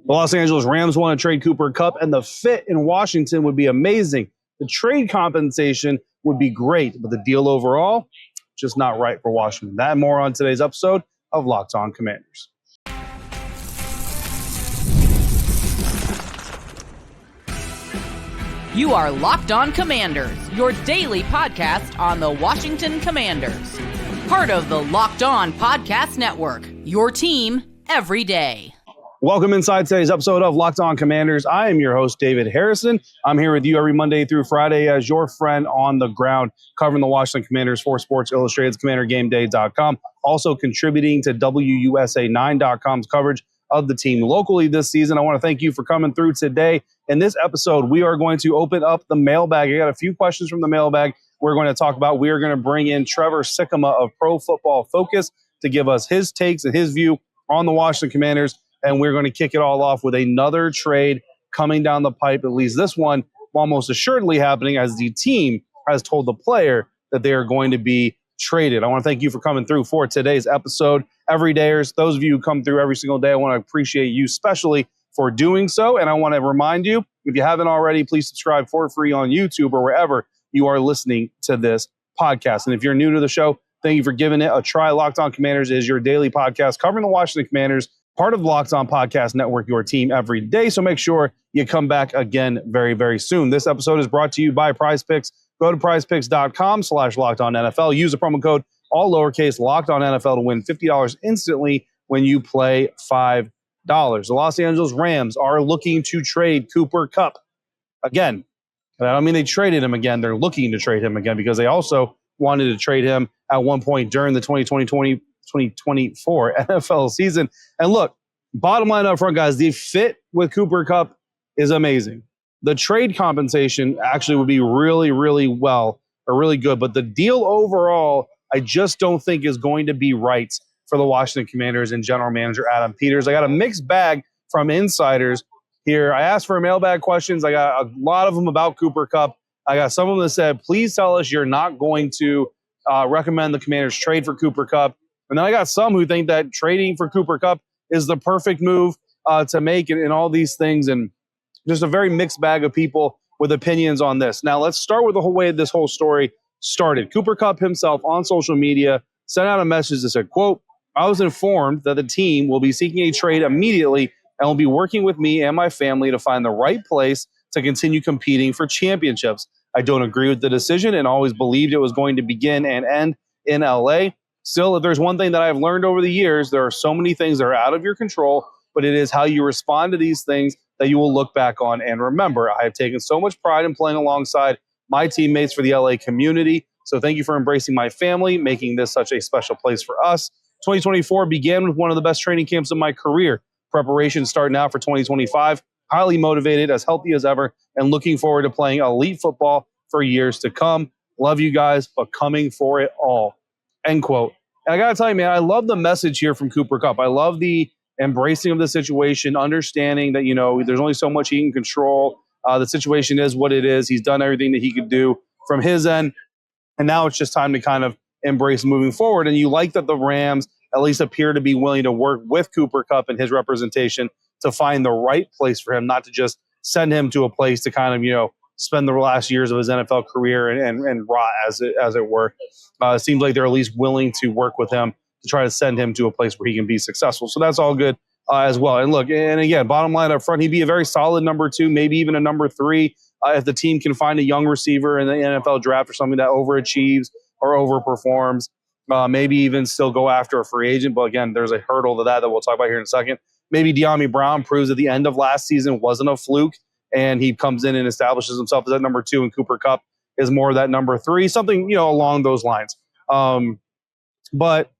The Los Angeles Rams want to trade Cooper Kupp, and the fit in Washington would be amazing. The trade compensation would be great, but the deal overall, just not right for Washington. That and more on today's episode of Locked On Commanders. You are Locked On Commanders, your daily podcast on the Washington Commanders. Part of the Locked On Podcast Network, your team every day. Welcome inside today's episode of Locked On Commanders. I am your host, David Harrison. I'm here with you every Monday through Friday as your friend on the ground, covering the Washington Commanders for Sports Illustrated's CommanderGameDay.com, also contributing to WUSA9.com's coverage of the team locally this season. I want to thank you for coming through today. In this episode, we are going to open up the mailbag. I got a few questions from the mailbag we're going to talk about. We are going to bring in Trevor Sikkema of Pro Football Focus to give us his takes and his view on the Washington Commanders. And we're going to kick it all off with another trade coming down the pipe, at least this one almost assuredly happening, as the team has told the player that they are going to be traded. I want to thank you for coming through for today's episode. Everydayers, those of you who come through every single day, I want to appreciate you especially for doing so. And I want to remind you, if you haven't already, please subscribe for free on YouTube or wherever you are listening to this podcast. And if you're new to the show, thank you for giving it a try. Locked On Commanders is your daily podcast covering the Washington Commanders, part of the Locked On Podcast Network, your team every day. So make sure you come back again very, very soon. This episode is brought to you by PrizePicks. Go to PrizePicks.com/LockedOnNFL. Use the promo code, all lowercase, LockedOnNFL to win $50 instantly when you play $5. The Los Angeles Rams are looking to trade Cooper Kupp again. And I don't mean they traded him again. They're looking to trade him again because they also wanted to trade him at one point during the 2024 NFL season. And look, bottom line up front, guys, the fit with Cooper Kupp is amazing. The trade compensation actually would be really, really good. But the deal overall, I just don't think is going to be right for the Washington Commanders and general manager Adam Peters. I got a mixed bag from insiders here. I asked for mailbag questions. I got a lot of them about Cooper Kupp. I got some of them that said, please tell us you're not going to recommend the Commanders trade for Cooper Kupp. And then I got some who think that trading for Cooper Kupp is the perfect move to make and all these things. And just a very mixed bag of people with opinions on this. Now, let's start with the whole way this whole story started. Cooper Kupp himself on social media sent out a message that said, quote, I was informed that the team will be seeking a trade immediately and will be working with me and my family to find the right place to continue competing for championships. I don't agree with the decision and always believed it was going to begin and end in LA. Still, if there's one thing that I've learned over the years, there are so many things that are out of your control, but it is how you respond to these things that you will look back on and remember. I have taken so much pride in playing alongside my teammates for the LA community. So thank you for embracing my family, making this such a special place for us. 2024 began with one of the best training camps of my career. Preparations start now for 2025. Highly motivated, as healthy as ever, and looking forward to playing elite football for years to come. Love you guys, but coming for it all. End quote. And I got to tell you, man, I love the message here from Cooper Kupp. I love the embracing of the situation, understanding that, there's only so much he can control. The situation is what it is. He's done everything that he could do from his end. And now it's just time to kind of embrace moving forward. And you like that the Rams at least appear to be willing to work with Cooper Kupp and his representation to find the right place for him, not to just send him to a place to kind of, spend the last years of his NFL career and rot, as it were. It seems like they're at least willing to work with him to try to send him to a place where he can be successful. So that's all good as well. And look, and again, bottom line up front, he'd be a very solid number 2, maybe even a number 3, if the team can find a young receiver in the NFL draft or something that overachieves or overperforms. Maybe even still go after a free agent. But again, there's a hurdle to that we'll talk about here in a second. Maybe De'Ami Brown proves at the end of last season wasn't a fluke, and he comes in and establishes himself as that number 2, and Cooper Kupp is more of that number 3, something, along those lines. But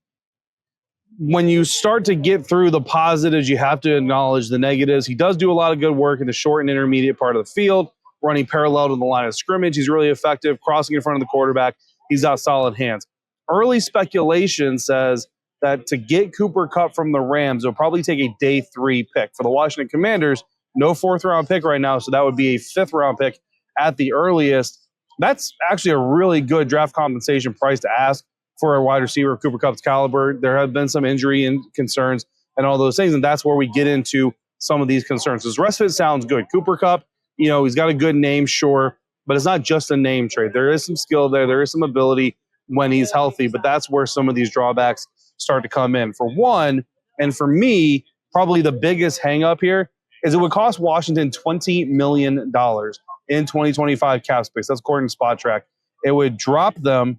when you start to get through the positives, you have to acknowledge the negatives. He does do a lot of good work in the short and intermediate part of the field, running parallel to the line of scrimmage. He's really effective, crossing in front of the quarterback. He's got solid hands. Early speculation says that to get Cooper Kupp from the Rams, it'll probably take a day 3 pick. For the Washington Commanders, no 4th-round pick right now, so that would be a 5th-round pick at the earliest. That's actually a really good draft compensation price to ask for a wide receiver of Cooper Kupp's caliber. There have been some injury and concerns and all those things, and that's where we get into some of these concerns. The rest of it sounds good. Cooper Kupp, he's got a good name, sure, but it's not just a name trade. There is some skill there. There is some ability when he's healthy, but that's where some of these drawbacks start to come in. For one, and for me, probably the biggest hang up here is it would cost Washington $20 million in 2025 cap space. That's according to Spot Track. It would drop them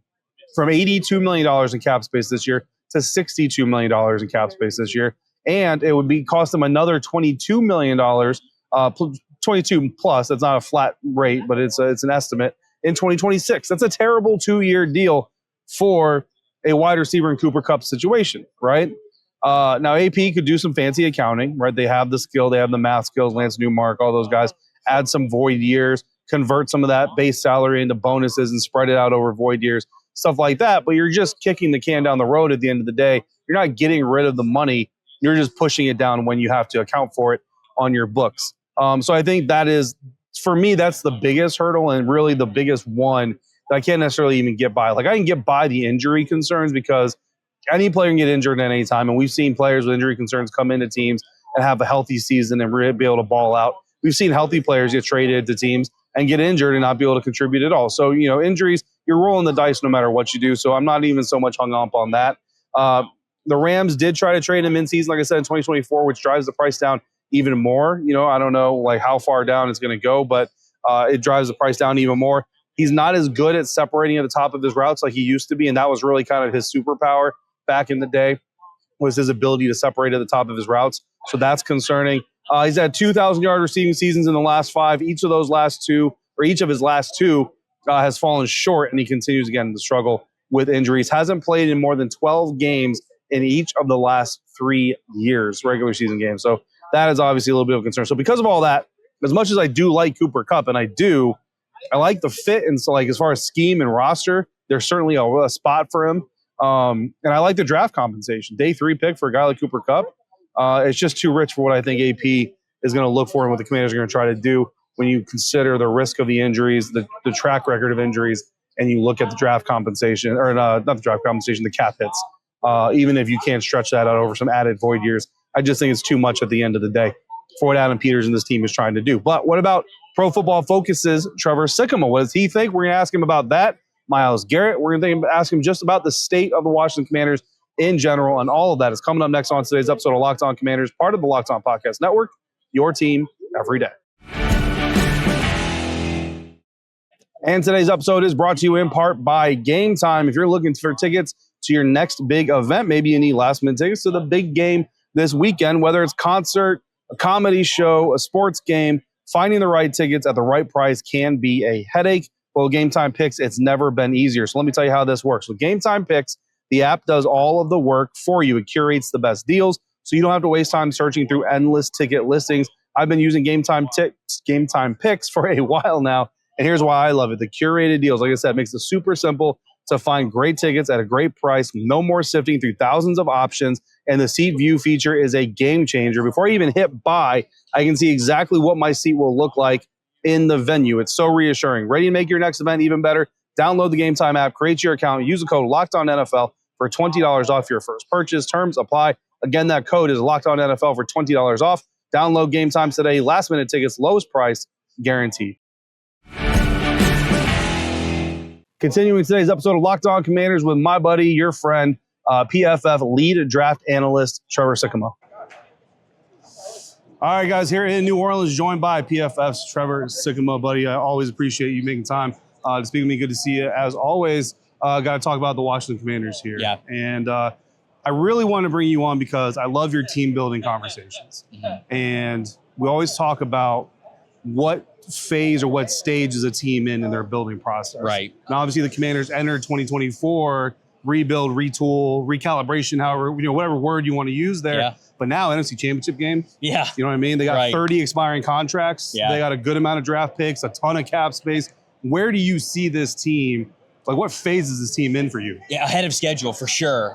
from $82 million in cap space this year to $62 million in cap space this year. And it would cost them another $22 million, 22 plus. That's not a flat rate, but it's an estimate in 2026. That's a terrible 2-year deal for a wide receiver in Cooper Kupp situation, right? Now, AP could do some fancy accounting, right? They have the skill. They have the math skills, Lance Newmark, all those guys. Add some void years, convert some of that base salary into bonuses and spread it out over void years, stuff like that. But you're just kicking the can down the road at the end of the day. You're not getting rid of the money. You're just pushing it down when you have to account for it on your books. So I think that is, for me, that's the biggest hurdle and really the biggest one that I can't necessarily even get by. Like, I can get by the injury concerns because any player can get injured at any time, and we've seen players with injury concerns come into teams and have a healthy season and really be able to ball out. We've seen healthy players get traded to teams and get injured and not be able to contribute at all. So, injuries, you're rolling the dice no matter what you do. So I'm not even so much hung up on that. The Rams did try to trade him in season, like I said, in 2024, which drives the price down even more. I don't know like how far down it's going to go, but it drives the price down even more. He's not as good at separating at the top of his routes like he used to be, and that was really kind of his superpower back in the day, was his ability to separate at the top of his routes. So that's concerning. He's had 2,000-yard receiving seasons in the last 5. Each of his last two has fallen short, and he continues again to struggle with injuries. Hasn't played in more than 12 games in each of the last 3 years, regular season games. So that is obviously a little bit of a concern. So because of all that, as much as I do like Cooper Kupp, and I like the fit, and so like as far as scheme and roster, there's certainly a spot for him. And I like the draft compensation. Day 3 pick for a guy like Cooper Kupp. It's just too rich for what I think AP is going to look for and what the Commanders are going to try to do when you consider the risk of the injuries, the track record of injuries, and you look at the draft compensation, or not the draft compensation, the cap hits. Even if you can't stretch that out over some added void years, I just think it's too much at the end of the day for what Adam Peters and this team is trying to do. But what about Pro Football Focus's Trevor Sikkema? What does he think? We're going to ask him about that. Myles Garrett, we're going to ask him just about the state of the Washington Commanders in general, and all of that is coming up next on today's episode of Locked On Commanders, part of the Locked On Podcast Network, your team every day. And today's episode is brought to you in part by Game Time. If you're looking for tickets to your next big event, maybe you need last-minute tickets to the big game this weekend, whether it's concert, a comedy show, a sports game, finding the right tickets at the right price can be a headache. Well, Game Time Picks, it's never been easier. So let me tell you how this works. With Game Time Picks, the app does all of the work for you. It curates the best deals, so you don't have to waste time searching through endless ticket listings. I've been using Game Time Picks for a while now, and here's why I love it. The curated deals, like I said, makes it super simple to find great tickets at a great price. No more sifting through thousands of options, and the seat view feature is a game changer. Before I even hit buy, I can see exactly what my seat will look like in the venue. It's so reassuring. Ready to make your next event even better? Download the Game Time app, create your account, use the code LOCKEDONNFL for $20 off your first purchase. Terms apply. Again, that code is LOCKEDONNFL for $20 off. Download Game Time today. Last minute tickets, lowest price guaranteed. Continuing today's episode of Locked On Commanders with my buddy, your friend, PFF lead draft analyst, Trevor Sikkema. All right, guys, here in New Orleans, joined by PFF's Trevor Sikkema, buddy. I always appreciate you making time to speak with me. Good to see you. As always, got to talk about the Washington Commanders here. Yeah. And I really want to bring you on because I love your team-building conversations. Mm-hmm. And we always talk about what phase or what stage is a team in their building process. Right. Now, obviously, the Commanders entered 2024, rebuild, retool, recalibration, however, whatever word you want to use there. Yeah. But now, NFC Championship game. Yeah. You know what I mean? They got 30 expiring contracts. Yeah. They got a good amount of draft picks, a ton of cap space. Where do you see this team? Like, what phase is this team in for you? Yeah, ahead of schedule, for sure.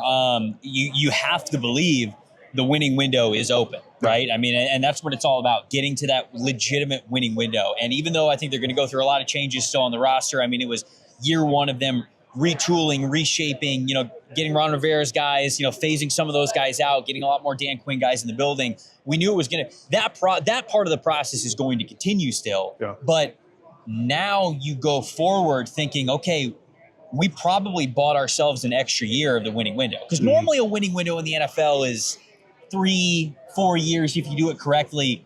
You have to believe the winning window is open, right? I mean, and that's what it's all about, getting to that legitimate winning window. And even though I think they're going to go through a lot of changes still on the roster, I mean, it was year one of them retooling, reshaping, getting Ron Rivera's guys, phasing some of those guys out, getting a lot more Dan Quinn guys in the building. We knew it was going to, that part of the process is going to continue still. Yeah. But now you go forward thinking, okay, we probably bought ourselves an extra year of the winning window. Because normally a winning window in the NFL is 3-4 years if you do it correctly.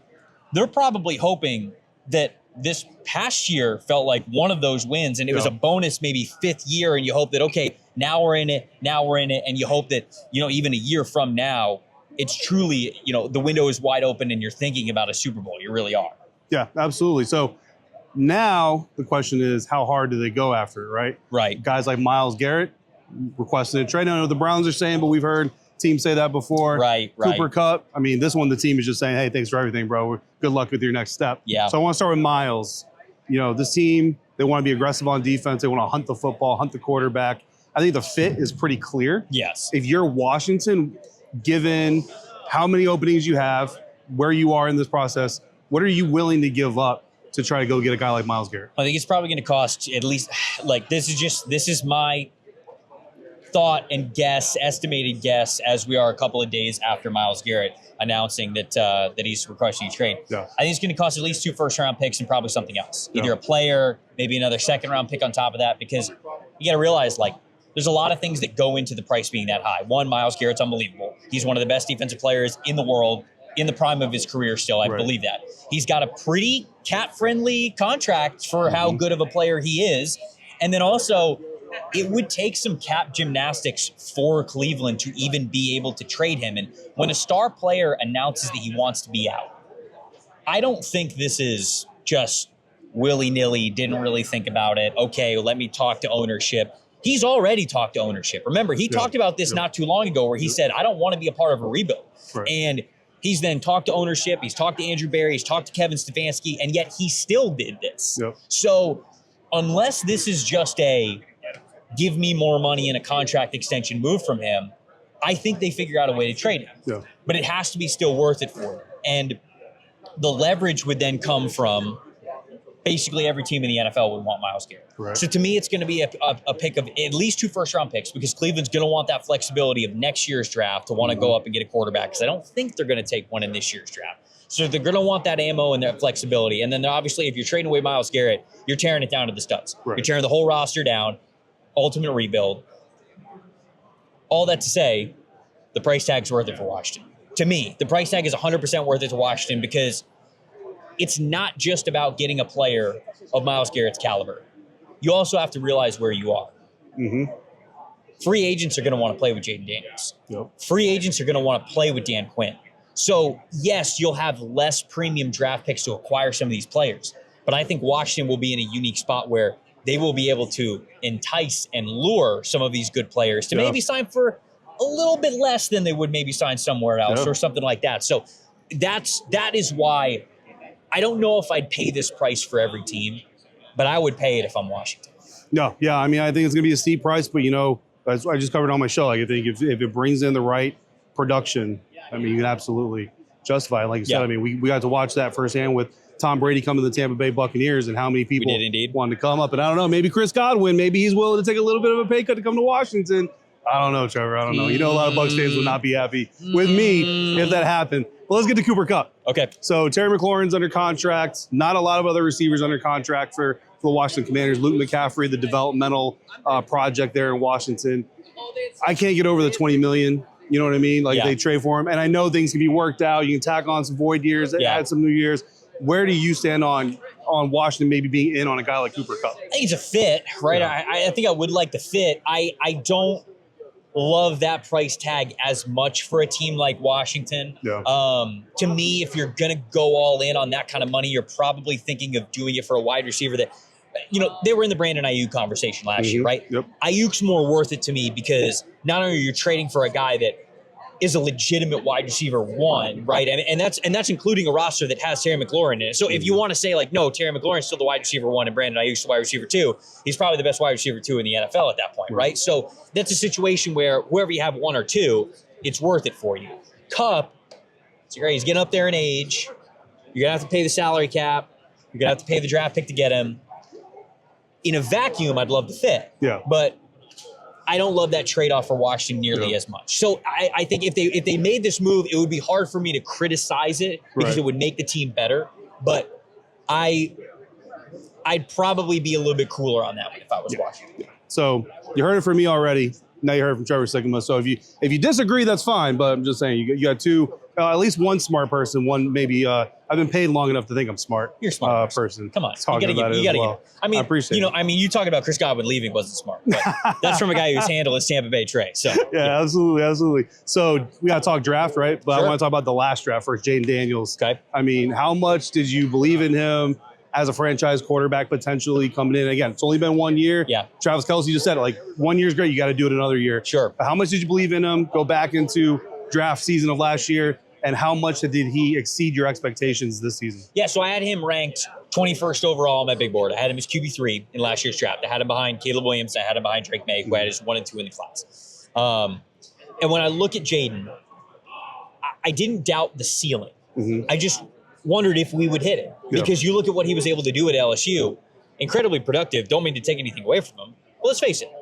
They're probably hoping that this past year felt like one of those wins, and it was a bonus maybe 5th year, and you hope that, okay, now we're in it, and you hope that, even a year from now, it's truly, the window is wide open and you're thinking about a Super Bowl. You really are. Yeah, absolutely. So now the question is, how hard do they go after it, right? Right. Guys like Myles Garrett requested a trade. I don't know what the Browns are saying, but we've heard teams say that before. Right. Cooper Kupp. I mean, this one, the team is just saying, hey, thanks for everything, bro. Good luck with your next step. Yeah. So I want to start with Myles. This team, they want to be aggressive on defense. They want to hunt the football, hunt the quarterback. I think the fit is pretty clear. Yes. If you're Washington, given how many openings you have, where you are in this process, what are you willing to give up to try to go get a guy like Myles Garrett? I think it's probably going to cost at least, this is my thought and guess, estimated guess, as we are a couple of days after Myles Garrett announcing that he's requesting a trade. Yeah. I think it's going to cost at least 2 first-round picks and probably something else. Either a player, maybe another second-round pick on top of that, because you got to realize, there's a lot of things that go into the price being that high. One, Myles Garrett's unbelievable. He's one of the best defensive players in the world, in the prime of his career still. I believe that. He's got a pretty cat-friendly contract for how good of a player he is. And then also, it would take some cap gymnastics for Cleveland to even be able to trade him. And when a star player announces that he wants to be out, I don't think this is just willy-nilly, didn't really think about it. Okay, let me talk to ownership. He's already talked to ownership. Remember, he talked about this not too long ago where he said, I don't want to be a part of a rebuild. Right. And he's then talked to ownership. He's talked to Andrew Berry. He's talked to Kevin Stefanski. And yet he still did this. Yep. So unless this is just a give me more money and a contract extension move from him, I think they figure out a way to trade him. Yeah. But it has to be still worth it for them. And the leverage would then come from basically every team in the NFL would want Myles Garrett. Right. So to me, it's going to be a pick of at least 2 first-round picks because Cleveland's going to want that flexibility of next year's draft to want to go up and get a quarterback because I don't think they're going to take one in this year's draft. So they're going to want that ammo and that flexibility. And then obviously, if you're trading away Myles Garrett, you're tearing it down to the studs. Right. You're tearing the whole roster down, ultimate rebuild. All that to say, the price tag's worth it for Washington. To me, the price tag is 100% worth it to Washington because it's not just about getting a player of Myles Garrett's caliber. You also have to realize where you are. Mm-hmm. Free agents are going to want to play with Jayden Daniels. Yep. Free agents are going to want to play with Dan Quinn. So, yes, you'll have less premium draft picks to acquire some of these players. But I think Washington will be in a unique spot where they will be able to entice and lure some of these good players to maybe sign for a little bit less than they would maybe sign somewhere else or something like that. So that is why I don't know if I'd pay this price for every team, but I would pay it if I'm Washington. No, yeah, I mean, I think it's going to be a steep price, but, as I just covered on my show, I think if it brings in the right production, I mean, you can absolutely justify it. Like you said, I mean, we got to watch that firsthand with Tom Brady coming to the Tampa Bay Buccaneers and how many people wanted to come up. And I don't know, maybe Chris Godwin, maybe he's willing to take a little bit of a pay cut to come to Washington. I don't know, Trevor. I don't know. A lot of Bucs fans would not be happy with me if that happened. But let's get to Cooper Kupp. Okay. So Terry McLaurin's under contract. Not a lot of other receivers under contract for the Washington Commanders. Luke McCaffrey, the developmental project there in Washington. I can't get over the $20 million. You know what I mean? They trade for him. And I know things can be worked out. You can tack on some void years, add some new years. Where do you stand on Washington maybe being in on a guy like Cooper Kupp? I think it's a fit, right? Yeah. I think I would like the fit. I don't love that price tag as much for a team like Washington. Yeah. To me, if you're going to go all in on that kind of money, you're probably thinking of doing it for a wide receiver that, they were in the Brandon Ayuk conversation last year, right? Yep. Ayuk's more worth it to me because not only are you trading for a guy that is a legitimate wide receiver one, right? And that's including a roster that has Terry McLaurin in it. So if you want to say no, Terry McLaurin's still the wide receiver one and Brandon Ayuk's the wide receiver two, he's probably the best wide receiver two in the NFL at that point, right? So that's a situation where whoever you have one or two, it's worth it for you. Kupp, he's getting up there in age. You're going to have to pay the salary cap. You're going to have to pay the draft pick to get him. In a vacuum, I'd love to fit. Yeah. But I don't love that trade-off for Washington nearly as much. So I think if they made this move, it would be hard for me to criticize it because it would make the team better. But I'd probably be a little bit cooler on that one if I was Washington. Yeah. So you heard it from me already. Now you heard it from Trevor Sikkema. So if you disagree, that's fine. But I'm just saying, you got two, at least one smart person, one maybe. I've been paid long enough to think I'm smart. You're a smart person. Come on, you gotta give it. I mean, I appreciate you talking about Chris Godwin leaving wasn't smart. But that's from a guy who's handled his Tampa Bay Trey. So yeah, absolutely. So we got to talk draft, right? But I want to talk about the last draft first, Jayden Daniels. Okay. I mean, how much did you believe in him as a franchise quarterback potentially coming in? Again, it's only been 1 year. Yeah. Travis Kelce just said it, like 1 year is great. You got to do it another year. Sure. But how much did you believe in him? Go back into draft season of last year. And how much did he exceed your expectations this season? Yeah, so I had him ranked 21st overall on my big board. I had him as QB3 in last year's draft. I had him behind Caleb Williams. I had him behind Drake May, who had his 1 and 2 in the class. And when I look at Jayden, I didn't doubt the ceiling. Mm-hmm. I just wondered if we would hit it. Because you look at what he was able to do at LSU, incredibly productive. Don't mean to take anything away from him. Well, let's face it.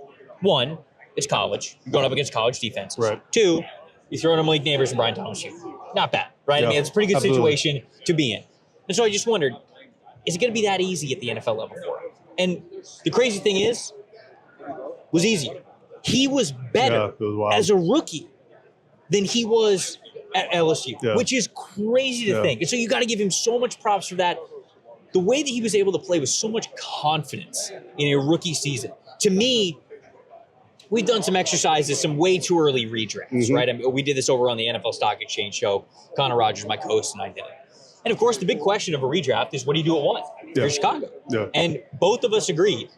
1, it's college. You're going up against college defenses. Right. 2, you're throwing him Malik Neighbors and Brian Thomas Jr. Not bad, right? Yep. I mean, it's a pretty good Absolutely. situation to be in. And so I just wondered, is it going to be that easy at the NFL level for him? And the crazy thing is, was easier. He was better as a rookie than he was at LSU, which is crazy to think. And so you got to give him so much props for that. The way that he was able to play with so much confidence in a rookie season. To me, we've done some exercises, some way too early redrafts, right? I mean, we did this over on the NFL Stock Exchange show. Connor Rogers, my co-host, and I did it. And of course, the big question of a redraft is, what do you do at 1? You're Chicago. Yeah. And both of us agreed,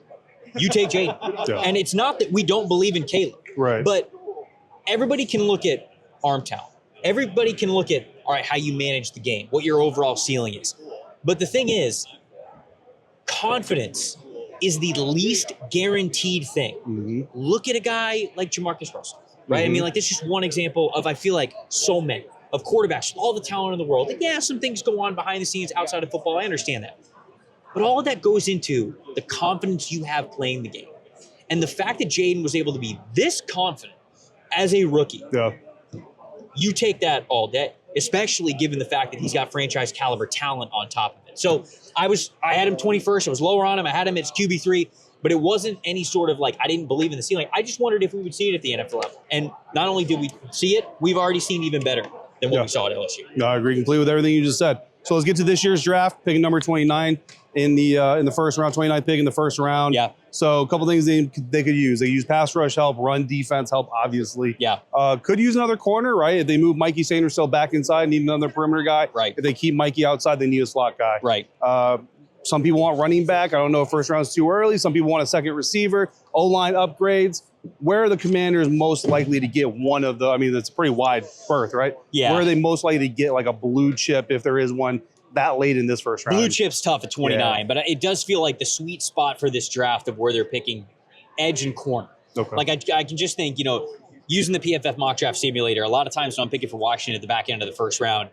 you take Jayden. And it's not that we don't believe in Caleb. Right. But everybody can look at arm talent. Everybody can look at, all right, how you manage the game, what your overall ceiling is. But the thing is, confidence is the least guaranteed thing. Mm-hmm. Look at a guy like Jamarcus Russell, right? Mm-hmm. I mean, like, this is just one example of, I feel like, so many of quarterbacks, all the talent in the world. And yeah, some things go on behind the scenes outside of football. I understand that. But all of that goes into the confidence you have playing the game. And the fact that Jayden was able to be this confident as a rookie, you take that all day, especially given the fact that he's got franchise caliber talent on top of it. So I had him 21st. I was lower on him. I had him as QB3, but it wasn't any sort of like, I didn't believe in the ceiling. I just wondered if we would see it at the NFL level. And not only did we see it, we've already seen even better than what we saw at LSU. No, I agree completely with everything you just said. So let's get to this year's draft, picking number 29 in the first round, 29th pick in the first round. Yeah. So a couple things they could use. They use pass rush help, run defense help, obviously. Yeah. Could use another corner, right? If they move Mikey Sanderson back inside, need another perimeter guy. Right. If they keep Mikey outside, they need a slot guy. Right. Some people want running back. I don't know if first round's too early. Some people want a second receiver, O-line upgrades. Where are the Commanders most likely to get one of the, I mean, it's a pretty wide berth, right? Yeah. Where are they most likely to get like a blue chip if there is one that late in this first round? Blue chip's tough at 29, but it does feel like the sweet spot for this draft of where they're picking edge and corner. Okay. Like I can just think, using the PFF mock draft simulator, a lot of times when I'm picking for Washington at the back end of the first round,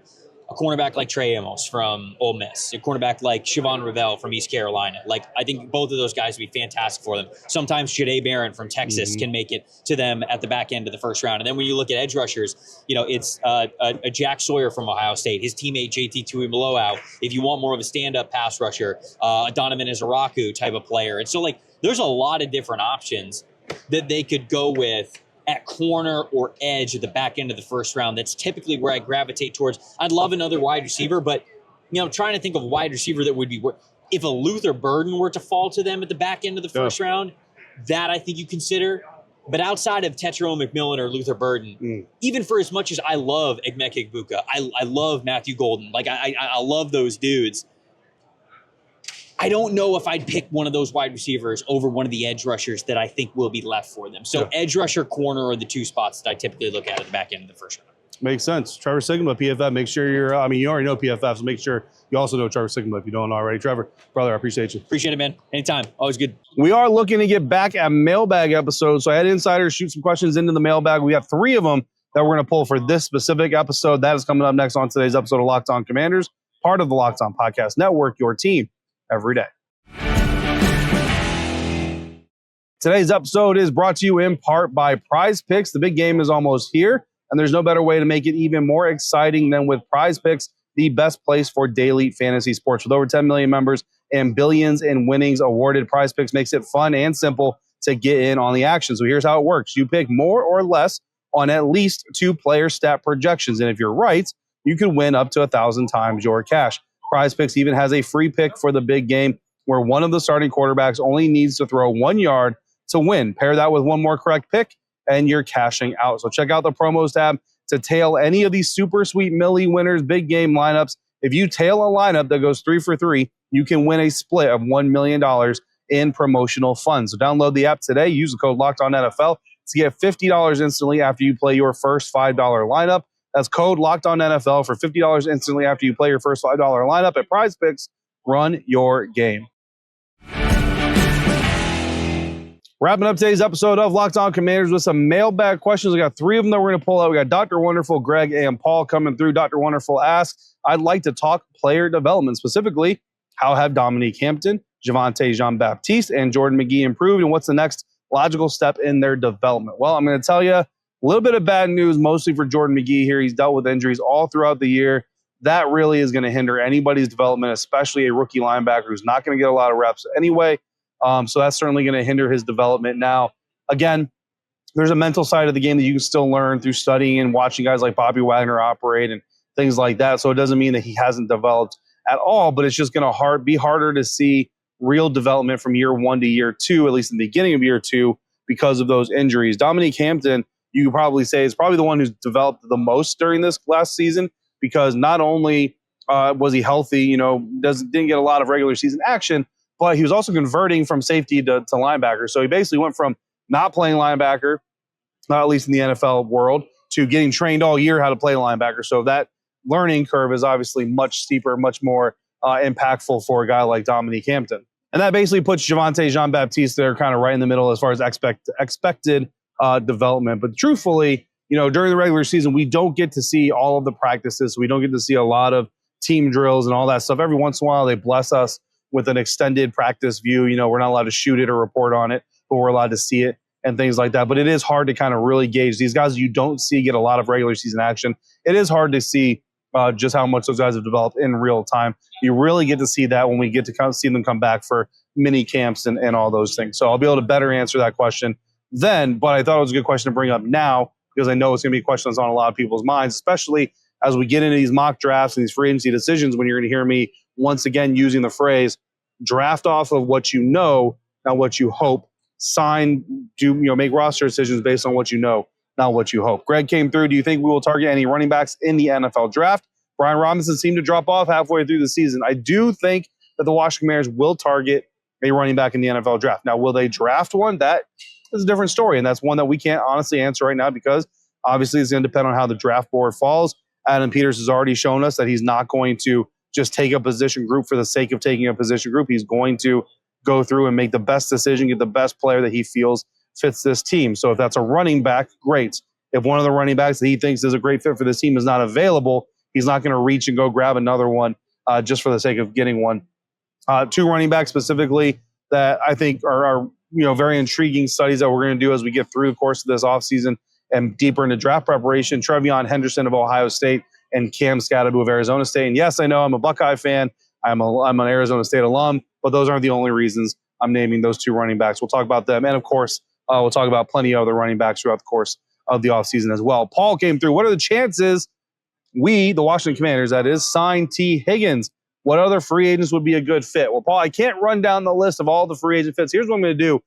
a cornerback like Trey Amos from Ole Miss, a cornerback like Siobhan Revelle from East Carolina. Like, I think both of those guys would be fantastic for them. Sometimes Jahdae Barron from Texas can make it to them at the back end of the first round. And then when you look at edge rushers, it's a Jack Sawyer from Ohio State, his teammate JT Tuimoloau. If you want more of a stand-up pass rusher, a Donovan Izaraku type of player. And so, like, there's a lot of different options that they could go with at corner or edge at the back end of the first round. That's typically where I gravitate towards. I'd love another wide receiver, but I'm trying to think of a wide receiver that would be, if a Luther Burden were to fall to them at the back end of the first round, that I think you consider. But outside of Tetron McMillan or Luther Burden, even for as much as I love Egmeke Egbuka, I love Matthew Golden, like I love those dudes, I don't know if I'd pick one of those wide receivers over one of the edge rushers that I think will be left for them. So edge rusher, corner are the two spots that I typically look at the back end of the first round. Makes sense. Trevor Sikkema, PFF. Make sure you already know PFF, so make sure you also know Trevor Sikkema if you don't already. Trevor, brother, I appreciate you. Appreciate it, man. Anytime. Always good. We are looking to get back at mailbag episodes. So I had insiders shoot some questions into the mailbag. We have 3 of them that we're going to pull for this specific episode. That is coming up next on today's episode of Locked On Commanders, part of the Locked On Podcast Network, your team every day. Today's episode is brought to you in part by PrizePicks. The big game is almost here, and there's no better way to make it even more exciting than with PrizePicks, the best place for daily fantasy sports. With over 10 million members and billions in winnings awarded, PrizePicks makes it fun and simple to get in on the action. So here's how it works. You pick more or less on at least 2 player stat projections, and if you're right, you can win up to 1,000 times your cash. PrizePicks even has a free pick for the big game where one of the starting quarterbacks only needs to throw 1 yard to win. Pair that with one more correct pick, and you're cashing out. So check out the promos tab to tail any of these super sweet Millie winners big game lineups. If you tail a lineup that goes 3 for 3, you can win a split of $1 million in promotional funds. So download the app today. Use the code LOCKEDONNFL to get $50 instantly after you play your first $5 lineup. That's code LOCKEDONNFL for $50 instantly after you play your first $5 lineup at PrizePicks. Run your game. Wrapping up today's episode of Locked On Commanders with some mailbag questions. We got 3 of them that we're going to pull out. We got Dr. Wonderful, Greg, and Paul coming through. Dr. Wonderful asks, I'd like to talk player development. Specifically, how have Dominique Hampton, Javonte Jean-Baptiste, and Jordan McGee improved, and what's the next logical step in their development? Well, I'm going to tell you a little bit of bad news, mostly for Jordan McGee here. He's dealt with injuries all throughout the year. That really is going to hinder anybody's development, especially a rookie linebacker who's not going to get a lot of reps anyway. So that's certainly going to hinder his development. Now, again, there's a mental side of the game that you can still learn through studying and watching guys like Bobby Wagner operate and things like that. So it doesn't mean that he hasn't developed at all, but it's just going to be harder to see real development from year 1 to year 2, at least in the beginning of year 2, because of those injuries. Dominique Hampton, you could probably say, is probably the one who's developed the most during this last season, because not only was he healthy, didn't get a lot of regular season action, but he was also converting from safety to linebacker. So he basically went from not playing linebacker, not at least in the NFL world, to getting trained all year how to play linebacker. So that learning curve is obviously much steeper, much more impactful for a guy like Dominique Hampton. And that basically puts Javonte Jean-Baptiste there kind of right in the middle as far as expected development. But truthfully, during the regular season, we don't get to see all of the practices. We don't get to see a lot of team drills and all that stuff. Every once in a while, they bless us with an extended practice view. We're not allowed to shoot it or report on it, but we're allowed to see it and things like that. But it is hard to kind of really gauge these guys you don't see get a lot of regular season action. It is hard to see just how much those guys have developed in real time. You really get to see that when we get to see them come back for mini camps and all those things. So I'll be able to better answer that question then, but I thought it was a good question to bring up now because I know it's going to be a question that's on a lot of people's minds, especially as we get into these mock drafts and these free agency decisions, when you're going to hear me once again using the phrase draft off of what you know, not what you hope. Make roster decisions based on what you know, not what you hope. Greg came through. Do you think we will target any running backs in the NFL draft? Brian Robinson seemed to drop off halfway through the season. I do think that the Washington Commanders will target a running back in the NFL draft. Now, will they draft one? That is a different story, and that's one that we can't honestly answer right now because obviously it's going to depend on how the draft board falls. Adam Peters has already shown us that he's not going to just take a position group for the sake of taking a position group. He's going to go through and make the best decision, get the best player that he feels fits this team. So if that's a running back, great. If one of the running backs that he thinks is a great fit for this team is not available, he's not going to reach and go grab another one just for the sake of getting one. 2 running backs specifically that I think are very intriguing studies that we're going to do as we get through the course of this offseason and deeper into draft preparation. Trevion Henderson of Ohio State and Cam Scatterby of Arizona State. And yes, I know I'm a Buckeye fan. I'm an Arizona State alum, but those aren't the only reasons I'm naming those 2 running backs. We'll talk about them. And of course, we'll talk about plenty of other running backs throughout the course of the offseason as well. Paul came through. What are the chances we, the Washington Commanders, that is, sign T. Higgins? What other free agents would be a good fit? Well, Paul, I can't run down the list of all the free agent fits. Here's what I'm going to do.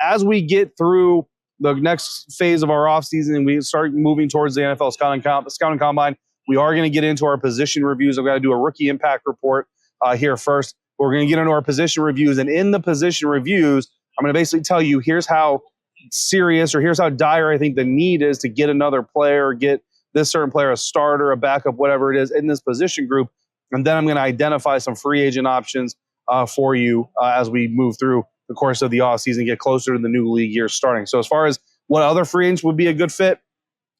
As we get through the next phase of our offseason and we start moving towards the NFL scouting combine, we are going to get into our position reviews. I've got to do a rookie impact report here first. We're going to get into our position reviews. And in the position reviews, I'm going to basically tell you here's how serious or here's how dire I think the need is to get another player, get this certain player a starter, a backup, whatever it is in this position group. And then I'm going to identify some free agent options for you as we move through the course of the offseason and get closer to the new league year starting. So as far as what other free agents would be a good fit,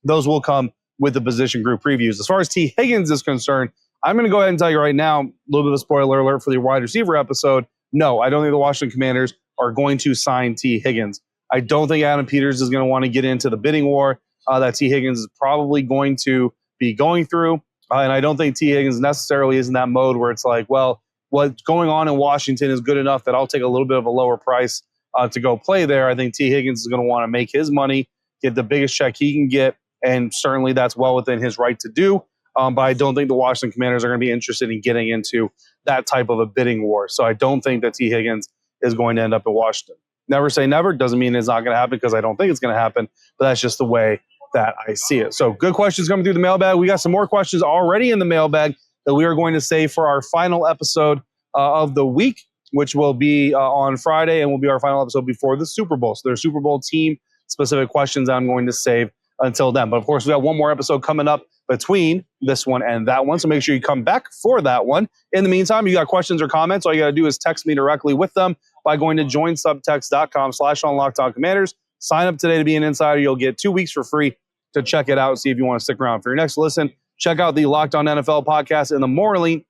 those will come with the position group previews. As far as T. Higgins is concerned, I'm going to go ahead and tell you right now, a little bit of a spoiler alert for the wide receiver episode. No, I don't think the Washington Commanders are going to sign T. Higgins. I don't think Adam Peters is going to want to get into the bidding war that T. Higgins is probably going to be going through. And I don't think T. Higgins necessarily is in that mode where it's like, well, what's going on in Washington is good enough that I'll take a little bit of a lower price to go play there. I think T. Higgins is going to want to make his money, get the biggest check he can get, and certainly that's well within his right to do. But I don't think the Washington Commanders are going to be interested in getting into that type of a bidding war. So I don't think that T. Higgins is going to end up in Washington. Never say never. Doesn't mean it's not going to happen because I don't think it's going to happen, but that's just the way that I see it. So good questions coming through the mailbag. We got some more questions already in the mailbag that we are going to save for our final episode of the week, which will be on Friday and will be our final episode before the Super Bowl. So there's Super Bowl team specific questions that I'm going to save until then. But of course, we got one more episode coming up between this one and that one. So make sure you come back for that one. In the meantime, you got questions or comments, all you got to do is text me directly with them by going to joinsubtext.com/onlockedoncommanders. Sign up today to be an insider. You'll get 2 weeks for free to check it out and see if you want to stick around for your next listen. Check out the Locked On NFL podcast in the morning.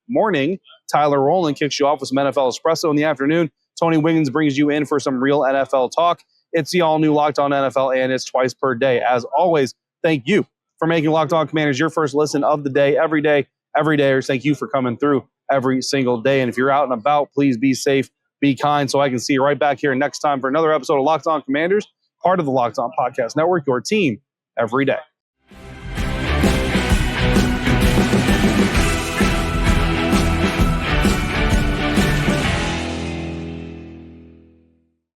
Tyler Rowland kicks you off with some NFL espresso in the afternoon. Tony Wiggins brings you in for some real NFL talk. It's the all-new Locked On NFL, and it's twice per day. As always, thank you for making Locked On Commanders your first listen of the day, every day. Thank you for coming through every single day. And if you're out and about, please be safe, be kind, so I can see you right back here next time for another episode of Locked On Commanders, part of the Locked On Podcast Network, your team every day.